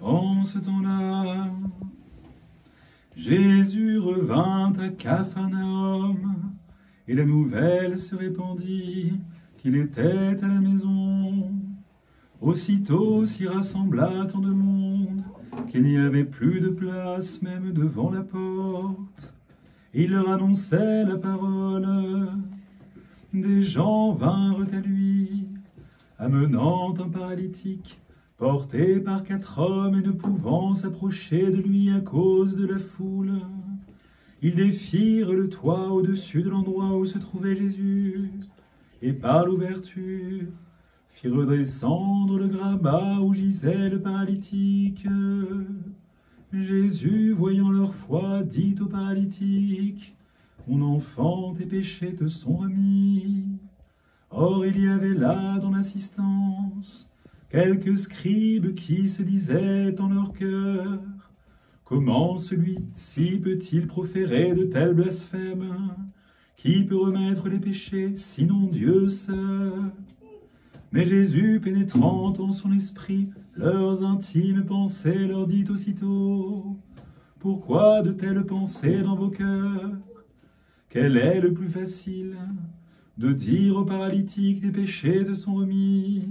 En ce temps-là, Jésus revint à Capharnaüm, et la nouvelle se répandit qu'il était à la maison. Aussitôt s'y rassembla tant de monde qu'il n'y avait plus de place même devant la porte. Et il leur annonçait la parole. Des gens vinrent à lui, amenant un paralytique, porté par 4 hommes et ne pouvant s'approcher de lui à cause de la foule. Ils défirent le toit au-dessus de l'endroit où se trouvait Jésus, et par l'ouverture firent redescendre le grabat où gisait le paralytique. Jésus, voyant leur foi, dit au paralytique, « Mon enfant, tes péchés te sont remis. » Or il y avait là dans l'assistance quelques scribes qui se disaient en leur cœur, « Comment celui-ci peut-il proférer de tels blasphèmes? Qui peut remettre les péchés, sinon Dieu seul ?» Mais Jésus, pénétrant en son esprit leurs intimes pensées, leur dit aussitôt, « Pourquoi de telles pensées dans vos cœurs? Quel est le plus facile, de dire au paralytique, tes péchés te sont remis,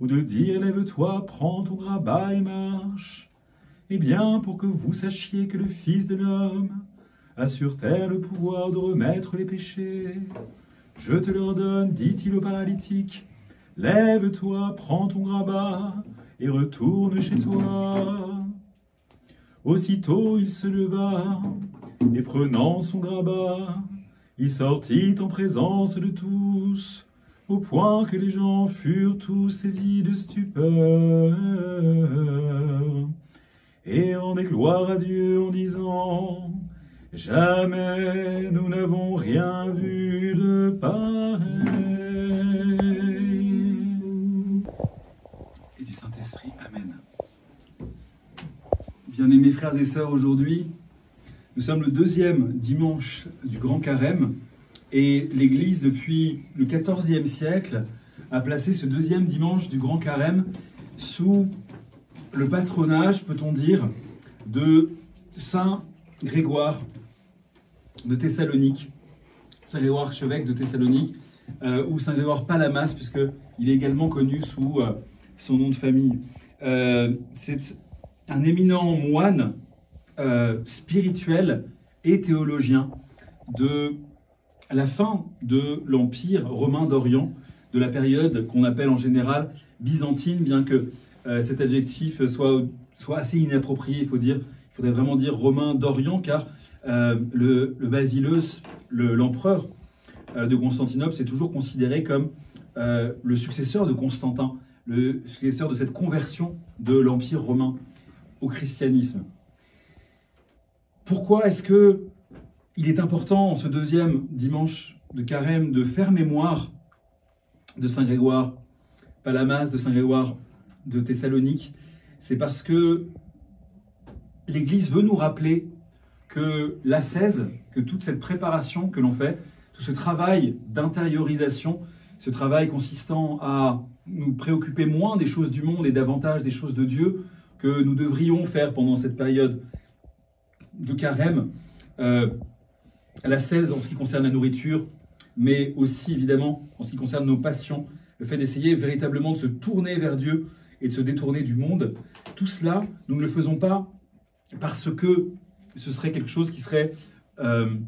ou de dire, lève-toi, prends ton grabat et marche? Eh bien, pour que vous sachiez que le Fils de l'homme a sur terre le pouvoir de remettre les péchés, je te l'ordonne, dit-il au paralytique, lève-toi, prends ton grabat et retourne chez toi. Aussitôt il se leva, et prenant son grabat, il sortit en présence de tous, au point que les gens furent tous saisis de stupeur, et rendaient gloire à Dieu en disant, « Jamais nous n'avons rien vu de pareil. » Et du Saint-Esprit, Amen. Bien-aimés frères et sœurs, aujourd'hui, nous sommes le 2e dimanche du Grand Carême, et l'Église, depuis le XIVe siècle, a placé ce 2e dimanche du Grand Carême sous le patronage, peut-on dire, de Saint Grégoire de Thessalonique, Saint Grégoire archevêque de Thessalonique, ou Saint Grégoire Palamas, puisqu'il est également connu sous son nom de famille. C'est un éminent moine spirituel et théologien de la fin de l'Empire romain d'Orient, de la période qu'on appelle en général byzantine, bien que cet adjectif soit assez inapproprié, il faudrait vraiment dire romain d'Orient, car le basileus, l'empereur de Constantinople, c'est toujours considéré comme le successeur de Constantin, le successeur de cette conversion de l'Empire romain au christianisme. Pourquoi est-ce qu'il est important, en ce 2e dimanche de Carême, de faire mémoire de Saint Grégoire Palamas, de Saint Grégoire de Thessalonique? C'est parce que l'Église veut nous rappeler que l'ascèse, que toute cette préparation que l'on fait, tout ce travail d'intériorisation, ce travail consistant à nous préoccuper moins des choses du monde et davantage des choses de Dieu, que nous devrions faire pendant cette période de Carême, l'ascèse en ce qui concerne la nourriture, mais aussi évidemment en ce qui concerne nos passions, le fait d'essayer véritablement de se tourner vers Dieu et de se détourner du monde. Tout cela, nous ne le faisons pas parce que ce serait quelque chose qui serait une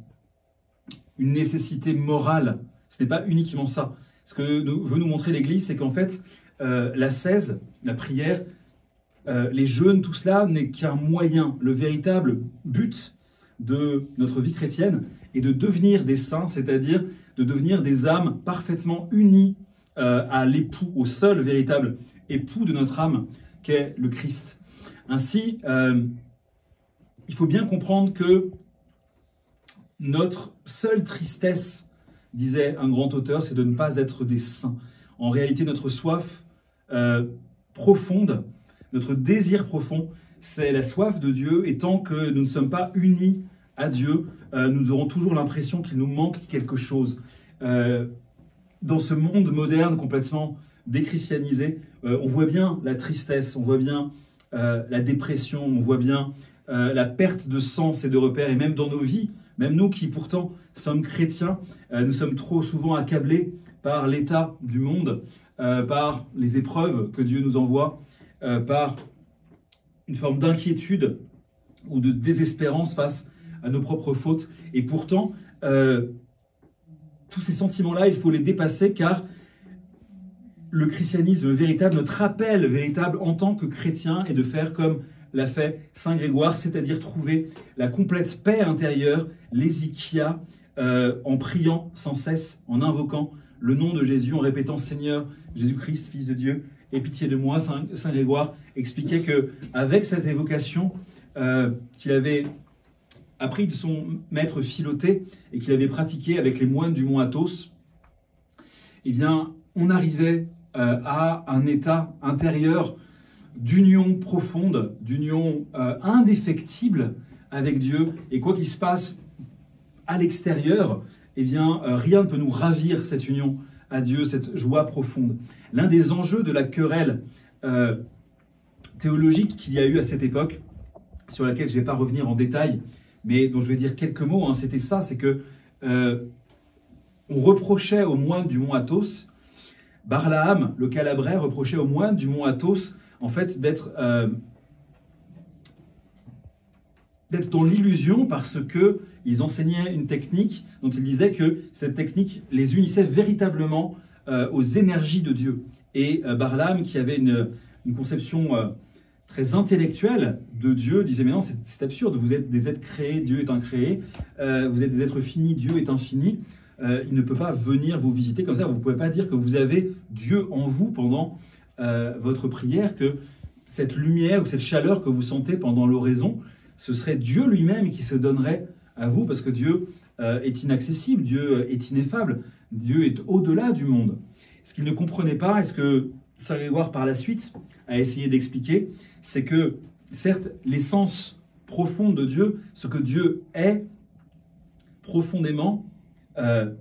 nécessité morale. Ce n'est pas uniquement ça. Ce que veut nous montrer l'Église, c'est qu'en fait, l'ascèse, la prière, les jeûnes, tout cela n'est qu'un moyen. Le véritable but de notre vie chrétienne est de devenir des saints, c'est-à-dire de devenir des âmes parfaitement unies à l'époux, au seul véritable époux de notre âme, qu'est le Christ. Ainsi, il faut bien comprendre que notre seule tristesse, disait un grand auteur, c'est de ne pas être des saints. En réalité, notre soif profonde, notre désir profond, c'est la soif de Dieu, et tant que nous ne sommes pas unis à Dieu, nous aurons toujours l'impression qu'il nous manque quelque chose. Dans ce monde moderne complètement déchristianisé, on voit bien la tristesse, on voit bien la dépression, on voit bien la perte de sens et de repères, et même dans nos vies, même nous qui pourtant sommes chrétiens, nous sommes trop souvent accablés par l'état du monde, par les épreuves que Dieu nous envoie, par une forme d'inquiétude ou de désespérance face à nos propres fautes. Et pourtant, tous ces sentiments-là, il faut les dépasser, car le christianisme véritable, notre appel véritable en tant que chrétien, est de faire comme l'a fait Saint Grégoire, c'est-à-dire trouver la complète paix intérieure, l'hésychia, en priant sans cesse, en invoquant le nom de Jésus, en répétant « Seigneur Jésus-Christ, Fils de Dieu, aie pitié de moi ». Saint Grégoire expliquait qu'avec cette évocation qu'il avait appris de son maître Philothée et qu'il avait pratiqué avec les moines du mont Athos, eh bien, on arrivait à un état intérieur d'union profonde, d'union indéfectible avec Dieu. Et quoi qu'il se passe à l'extérieur, eh bien, rien ne peut nous ravir cette union à Dieu, cette joie profonde. L'un des enjeux de la querelle théologique qu'il y a eu à cette époque, sur laquelle je ne vais pas revenir en détail, mais dont je vais dire quelques mots, c'était ça, c'est que on reprochait aux moines du mont Athos, Barlaam, le Calabrais, reprochait aux moines du mont Athos, en fait, d'être dans l'illusion parce qu'ils enseignaient une technique dont ils disaient que cette technique les unissait véritablement aux énergies de Dieu. Et Barlaam, qui avait une conception très intellectuelle de Dieu, disait « Mais non, c'est absurde, vous êtes des êtres créés, Dieu est incréé, vous êtes des êtres finis, Dieu est infini, il ne peut pas venir vous visiter comme ça, vous ne pouvez pas dire que vous avez Dieu en vous pendant votre prière, que cette lumière ou cette chaleur que vous sentez pendant l'oraison, ce serait Dieu lui-même qui se donnerait à vous, parce que Dieu est inaccessible, Dieu est ineffable, Dieu est au-delà du monde. » Ce qu'il ne comprenait pas, et ce que Saint Grégoire par la suite a essayé d'expliquer, c'est que certes l'essence profonde de Dieu, ce que Dieu est profondément,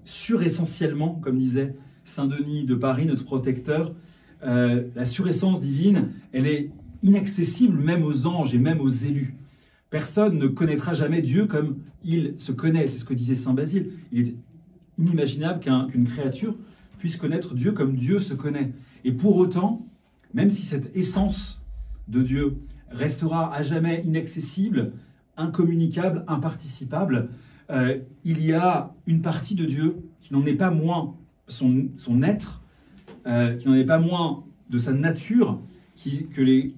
suressentiellement, comme disait Saint Denis de Paris, notre protecteur, la suressence divine, elle est inaccessible même aux anges et même aux élus. Personne ne connaîtra jamais Dieu comme il se connaît, c'est ce que disait Saint Basile. Il est inimaginable qu'une créature puisse connaître Dieu comme Dieu se connaît. Et pour autant, même si cette essence de Dieu restera à jamais inaccessible, incommunicable, imparticipable, il y a une partie de Dieu qui n'en est pas moins son être, qui n'en est pas moins de sa nature,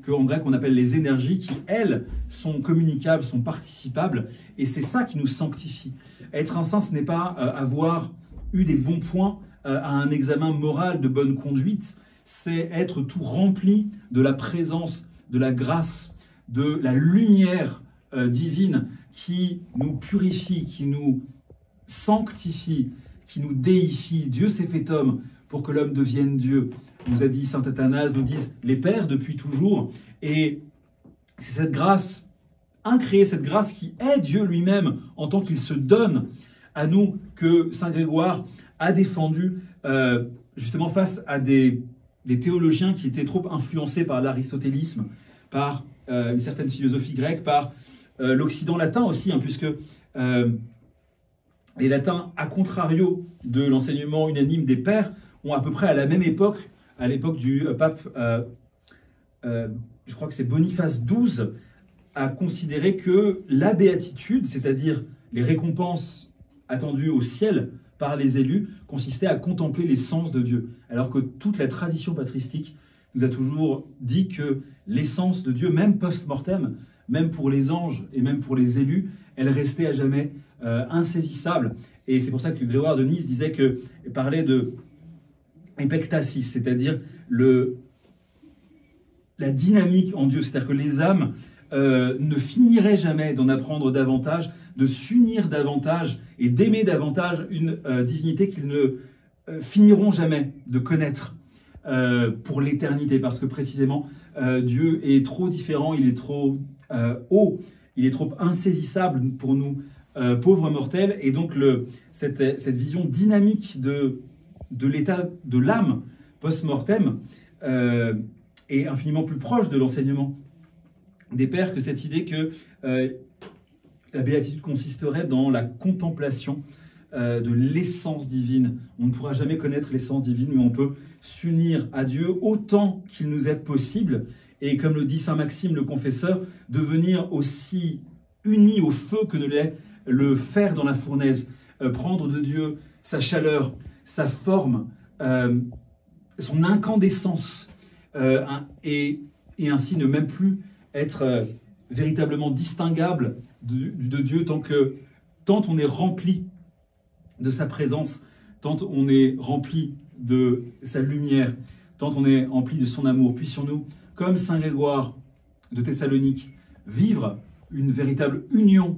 en grec on appelle les énergies, qui elles sont communicables, sont participables, et c'est ça qui nous sanctifie. Être un saint, ce n'est pas avoir eu des bons points à un examen moral de bonne conduite, c'est être tout rempli de la présence, de la grâce, de la lumière divine qui nous purifie, qui nous sanctifie, qui nous déifie. Dieu s'est fait homme pour que l'homme devienne Dieu. Nous a dit saint Athanase, nous disent les pères depuis toujours. Et c'est cette grâce incréée, cette grâce qui est Dieu lui-même en tant qu'il se donne à nous, que saint Grégoire a défendu justement face à des théologiens qui étaient trop influencés par l'aristotélisme, par une certaine philosophie grecque, par l'Occident latin aussi, puisque les latins, à contrario de l'enseignement unanime des pères, ont à peu près à la même époque, à l'époque du pape, je crois que c'est Boniface XII, a considéré que la béatitude, c'est-à-dire les récompenses attendues au ciel par les élus, consistait à contempler l'essence de Dieu. Alors que toute la tradition patristique nous a toujours dit que l'essence de Dieu, même post-mortem, même pour les anges et même pour les élus, elle restait à jamais insaisissable. Et c'est pour ça que Grégoire de Nice parlait de epectasis, c'est-à-dire la dynamique en Dieu, c'est-à-dire que les âmes ne finiraient jamais d'en apprendre davantage, de s'unir davantage et d'aimer davantage une divinité qu'ils ne finiront jamais de connaître pour l'éternité, parce que précisément Dieu est trop différent, il est trop haut, il est trop insaisissable pour nous pauvres mortels, et donc cette vision dynamique de l'état de l'âme post-mortem est infiniment plus proche de l'enseignement des pères que cette idée que la béatitude consisterait dans la contemplation de l'essence divine. On ne pourra jamais connaître l'essence divine, mais on peut s'unir à Dieu autant qu'il nous est possible. Et comme le dit saint Maxime le Confesseur, devenir aussi unis au feu que ne l'est le fer dans la fournaise. Prendre de Dieu sa chaleur, sa forme, son incandescence, et ainsi ne même plus être véritablement distinguable de Dieu tant on est rempli de sa présence, tant on est rempli de sa lumière, tant on est rempli de son amour. Puissions-nous, comme saint Grégoire de Thessalonique, vivre une véritable union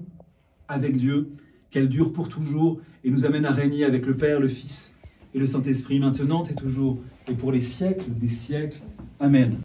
avec Dieu, qu'elle dure pour toujours et nous amène à régner avec le Père, le Fils et le Saint-Esprit, maintenant et toujours, et pour les siècles des siècles. Amen.